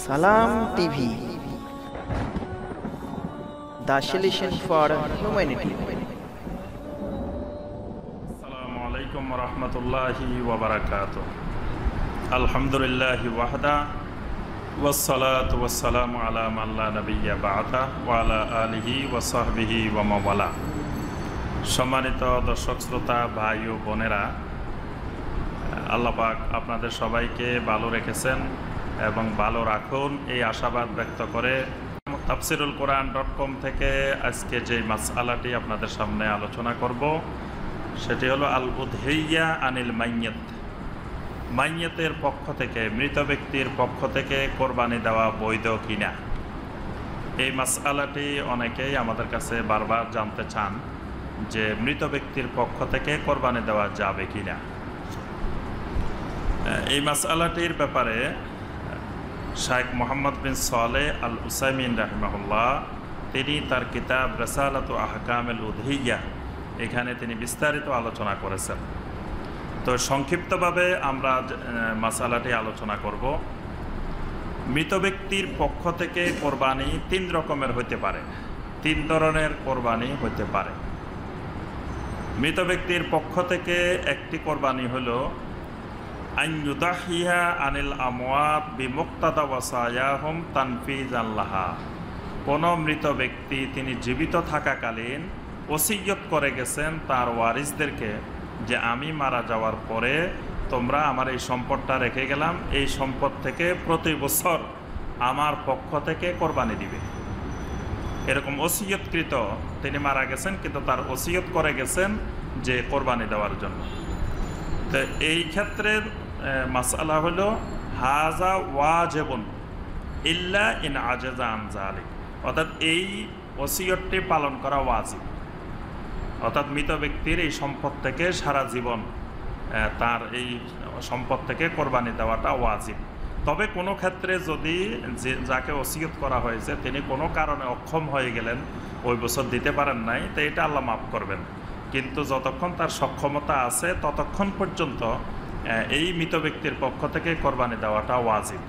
সালাম TV, the solution for humanity. আসসালামু আলাইকুম ওয়া রাহমাতুল্লাহি ওয়া বারাকাতুহু। আলহামদুলিল্লাহি ওয়াহদা ওয়াসসালাতু ওয়াসসালামু আলা মান লা নাবিয়্যা বা'দা ওয়া আলা আলিহি ওয়া সাহবিহি ওয়া মাওয়ালা। সম্মানিত দর্শক শ্রোতা ভাই ও বোনেরা, আল্লাহ পাক আপনাদের সবাইকে ভালো রেখেছেন এবং ভালো রাখুন এই আশাবাদ ব্যক্ত করে tafsirulquran.com থেকে আজকে যে মাসআলাটি আপনাদের সামনে আলোচনা করব সেটি হলো আল উদহিয়া আনিল মাইয়াত। মাইয়াতের পক্ষ থেকে, মৃত ব্যক্তির পক্ষ থেকে কোরবানি দেওয়া বৈধ কিনা, এই মাসআলাটি অনেকেই আমাদের কাছে বারবার জানতে চান যে মৃত ব্যক্তির পক্ষ থেকে কোরবানি দেওয়া যাবে কিনা। এই মাসআলাটির ব্যাপারে শাইখ মোহাম্মদ বিন সালেহ আল উসাইমিন রাহিমাহুল্লাহ তিনি তার কিতাব রিসালাতু আহকামিল উদহিয়া এখানে তিনি বিস্তারিত আলোচনা করেছেন। তো সংক্ষিপ্তভাবে আমরা মাসআলাটি আলোচনা করব। মৃত ব্যক্তির পক্ষ থেকে কোরবানি তিন রকমের হতে পারে, তিন ধরনের কোরবানি হতে পারে। মৃত ব্যক্তির পক্ষ থেকে একটি কোরবানি হলো আন ইউদাহিয়া আনিল আমওয়াত বিমুক্তাদা ওয়াসায়াহুম তানফিজান লাহা। কোনো মৃত ব্যক্তি তিনি জীবিত থাকাকালীন ওসিয়ত করে গেছেন তার ওয়ারিসদেরকে যে আমি মারা যাওয়ার পরে তোমরা আমার এই সম্পদটা রেখে গেলাম, এই সম্পদ থেকে প্রতি বছর আমার পক্ষ থেকে কোরবানি দিবে। এরকম ওসিয়তকৃত তিনি মারা গেছেন, কিন্তু তার ওসিয়ত করে গেছেন যে কোরবানি দেওয়ার জন্য। তো এই ক্ষেত্রের মাসআলা হলো হাজা ওয়াজিবুন ইল্লা ইন আজাজা আন যালিক, অর্থাৎ এই ওসিয়তটি পালন করা ওয়াজিব। অর্থাৎ মৃত ব্যক্তির এই সম্পদ থেকে সারা জীবন তার এই সম্পদ থেকে কোরবানি দেওয়াটা ওয়াজিব। তবে কোনো ক্ষেত্রে যদি যাকে ওসিয়ত করা হয়েছে তিনি কোনো কারণে অক্ষম হয়ে গেলেন, ওই বছর দিতে পারেন নাই, তো এটা আল্লাহ মাফ করবেন। কিন্তু যতক্ষণ তার সক্ষমতা আছে ততক্ষণ পর্যন্ত এই মৃত ব্যক্তির পক্ষ থেকে কোরবানি দেওয়াটা ওয়াজিব।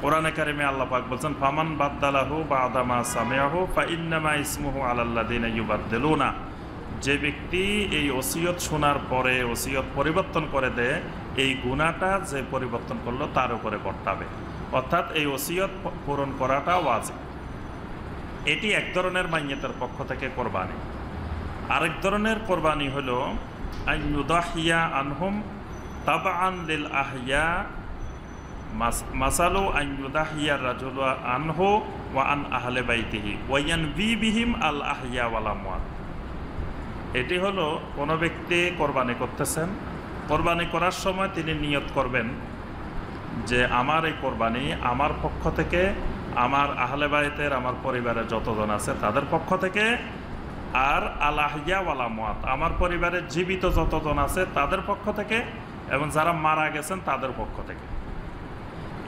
কোরআনে কারিমে আল্লাহ পাক বলছেন ফামান বাদদালাহু বা'দা মা সামিআহু ফাইন্নামা ইসমুহু আলাল্লাযিনা ইউবাদদিলুনা। যে ব্যক্তি এই ওসিয়ত শোনার পরে ওসিয়ত পরিবর্তন করে দেয়, এই গুনাহটা যে পরিবর্তন করলো তার উপরে বর্তাবে। অর্থাৎ এই ওসিয়ত পূরণ করাটা ওয়াজিব। এটি এক ধরনের মাইয়াতের পক্ষ থেকে কোরবানি। আরেক ধরনের কোরবানি হলো আন ইউদাহিয়া আনহুম তাবআন লিল আহইয়া। মাসালু আন ইউদাহিয়া রাজুলু আনহু ওয়া আন আহলে বাইতিহি ওয়া ইয়ানবি বিহিম আল আহইয়া ওয়াল আমওয়াত। এটি হলো কোনো ব্যক্তি কোরবানি করতেছেন, কোরবানি করার সময় তিনি নিয়ত করবেন যে আমার এই কোরবানি আমার পক্ষ থেকে, আমার আহলে বাইতের, আমার পরিবারের যতজন আছে তাদের পক্ষ থেকে, আর আল আহইয়া ওয়াল আমওয়াত আমার পরিবারের জীবিত যতজন আছে তাদের পক্ষ থেকে, এবং যারা মারা গেছেন তাদের পক্ষ থেকে।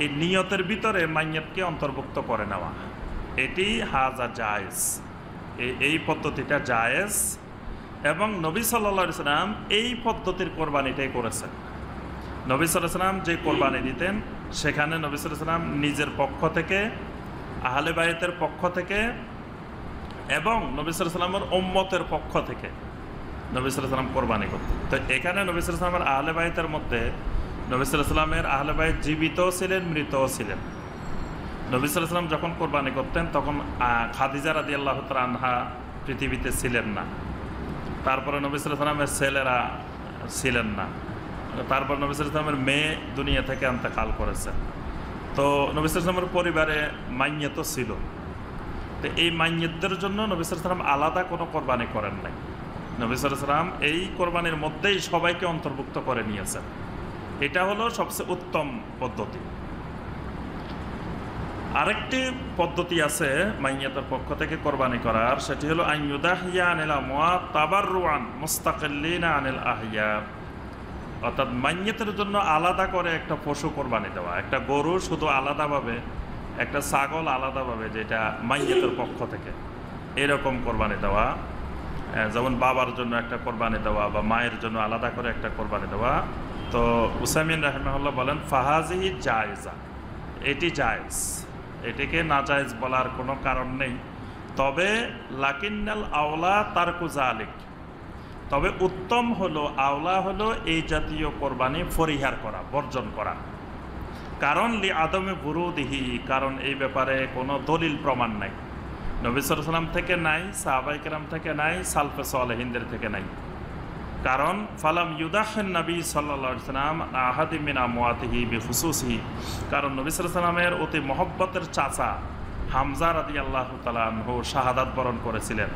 এই নিয়তের ভিতরে মাইয়াতকে অন্তর্ভুক্ত করে নেওয়া, এটি হাজা জায়েজ, এই পদ্ধতিটা জায়েজ। এবং নবী সাল্লাল্লাহু আলাইহি সাল্লাম এই পদ্ধতির কোরবানিটাই করেছেন। নবী সাল্লাল্লাহু আলাইহি সাল্লাম যে কোরবানি দিতেন সেখানে নবী সাল্লাল্লাহু আলাইহি সাল্লাম নিজের পক্ষ থেকে, আহলে বাইতের পক্ষ থেকে এবং নবী সাল্লাল্লাহু আলাইহি সাল্লামের উম্মতের পক্ষ থেকে নবী সাল্লাল্লাহু আলাইহি সাল্লাম কোরবানি করতেন। তো এখানে নবী সাল্লাল্লাহু আলাইহি সাল্লামের আহলে বাইতের মধ্যে নবী সাল্লাল্লাহু আলাইহি সাল্লামের আহলে বাইত জীবিতও ছিলেন, মৃতও ছিলেন। নবী সাল্লাল্লাহু আলাইহি সাল্লাম যখন কোরবানি করতেন তখন খাদিজা রাদিয়াল্লাহু তাআলা আনহা পৃথিবীতে ছিলেন না। তারপরে নবী সাল্লাল্লাহু আলাইহি সাল্লামের ছেলেরা ছিলেন না। তারপর নবী সাল্লাল্লাহু আলাইহি সাল্লামের মেয়ে দুনিয়া থেকে ইন্তেকাল করেছেন। তো নবী সাল্লাল্লাহু আলাইহি সাল্লামের পরিবারে মাইয়াতও ছিল। তো এই মাইয়াতদের জন্য নবী সাল্লাল্লাহু আলাইহি সাল্লাম আলাদা কোনো কোরবানি করেন নাই। নবী সাল্লাল্লাহু আলাইহি সাল্লাম এই কোরবানির মধ্যেই সবাইকে অন্তর্ভুক্ত করে নিয়েছেন। এটা হলো সবচেয়ে উত্তম পদ্ধতি। আরেকটি পদ্ধতি আছে মাইয়াতের পক্ষ থেকে কোরবানি করার, সেটি হলো আন ইউদাহিয়া আনিল আমওয়াত তাবাররুআন মুস্তাকিল্লিনা আনিল আহইয়া। অর্থাৎ মাইয়াতের জন্য আলাদা করে একটা পশু কোরবানি দেওয়া, একটা গরু শুধু আলাদাভাবে, একটা ছাগল আলাদাভাবে, যেটা মাইয়াতের পক্ষ থেকে এরকম কোরবানি দেওয়া। যেমন বাবার জন্য একটা কোরবানি দেওয়া বা মায়ের জন্য আলাদা করে একটা কোরবানি দেওয়া। তো উসাইমিন রাহিমাহুল্লাহ বলেন ফাহাজিহি জায়েজা, এটি জায়েজ, এটিকে নাজায়েজ বলার কোনো কারণ নেই। তবে লাকিন্নাল আওলা তারকু জালিক, তবে উত্তম হলো, আওলা হলো এই জাতীয় কোরবানি পরিহার করা, বর্জন করা। কারণ লি আদমে বুরুদিহি, কারণ এই ব্যাপারে কোনো দলিল প্রমাণ নাই, নবী সাল্লাল্লাহু আলাইহি ওয়াসাল্লাম থেকে নাই, সাহাবায়ে কেরাম থেকে নাই, সালফে সালেহিনদের থেকে নাই। কারণ ফালাম ইউদাহিন নবী সাল্লাল্লাহু আলাইহি ওয়াসাল্লাম আহাদি মিন আমওয়াতিহি বিখুসুসিহি, কারণ নবী সাল্লাল্লাহু আলাইহি ওয়াসাল্লামের অতি মহব্বতের চাচা হামজা রাদিয়াল্লাহু তাআলা আনহু শাহাদাত বরণ করেছিলেন।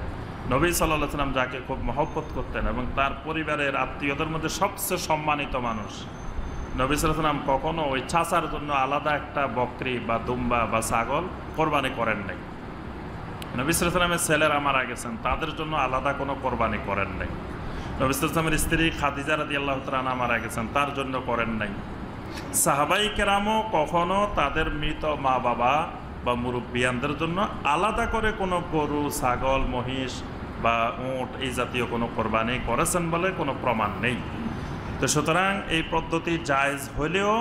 নবী সাল্লাল্লাহু আলাইহি ওয়াসাল্লাম যাকে খুব মহব্বত করতেন এবং তার পরিবারের আত্মীয়দের মধ্যে সবচেয়ে সম্মানিত মানুষ, নবী সাল্লাল্লাহু আলাইহি ওয়াসাল্লাম কখনো ওই চাচার জন্য আলাদা একটা বকরি বা দুম্বা বা ছাগল কোরবানি করেন নাই। নবী সাল্লাল্লাহু আলাইহি ওয়াসাল্লামের ছেলেরা মারা গেছেন, তাদের জন্য আলাদা কোনো কোরবানি করেন নাই। নবী সাল্লাল্লাহু আলাইহি ওয়াসাল্লামের স্ত্রী খাদিজা রাদিয়াল্লাহু তাআলা আনহা মারা গেছেন, তার জন্য করেন নাই। সাহাবায়ে কেরামও কখনো তাদের মৃত মা বাবা বা মুরব্বিয়ানদের জন্য আলাদা করে কোনো গরু, ছাগল, মহিষ বা উট এই জাতীয় কোনো কোরবানি করেছেন বলে কোনো প্রমাণ নেই। তো সুতরাং এই পদ্ধতি জায়েজ হলেও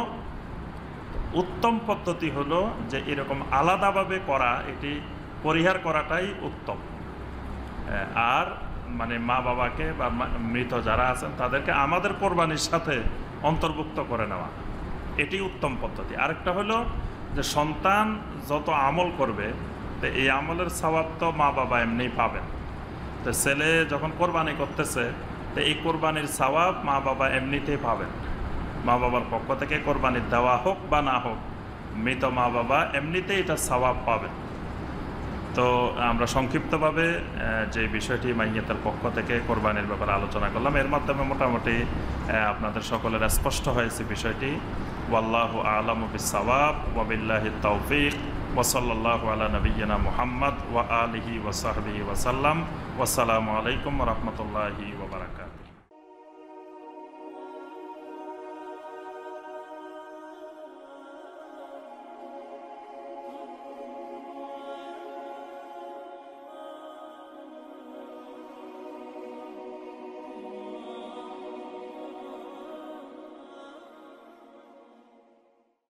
উত্তম পদ্ধতি হলো যে এরকম আলাদাভাবে করা, এটি পরিহার করাটাই উত্তম। আর মানে মা বাবাকে বা মৃত যারা আছেন তাদেরকে আমাদের কোরবানির সাথে অন্তর্ভুক্ত করে নেওয়া, এটি উত্তম পদ্ধতি। আরেকটা হলো যে সন্তান যত আমল করবে, তো এই আমলের সওয়াব তো মা বাবা এমনিই পাবেন। তো ছেলে যখন কোরবানি করতেছে, তো এই কোরবানির সওয়াব মা বাবা এমনিতেই পাবেন। মা বাবার পক্ষ থেকে কোরবানি দেওয়া হোক বা না হোক, মৃত মা বাবা এমনিতেই এটা সওয়াব পাবেন। তো আমরা সংক্ষিপ্তভাবে যে বিষয়টি মাইয়াতের পক্ষ থেকে কোরবানির ব্যাপারে আলোচনা করলাম, এর মাধ্যমে মোটামুটি আপনাদের সকলের স্পষ্ট হয়েছে বিষয়টি। ওয়াল্লাহু আ'লামু বিস-সাওয়াব ওয়া বিল্লাহিত তাওফীক ওয়া সাল্লাল্লাহু আলা নাবিয়্যিনা মুহাম্মদ ওয়া আলিহি ওয়া সাহবিহি ওয়া সাল্লাম। ওয়াসসালামু আলাইকুম ওয়া রাহমাতুল্লাহি ওয়া বারাকাতুহু।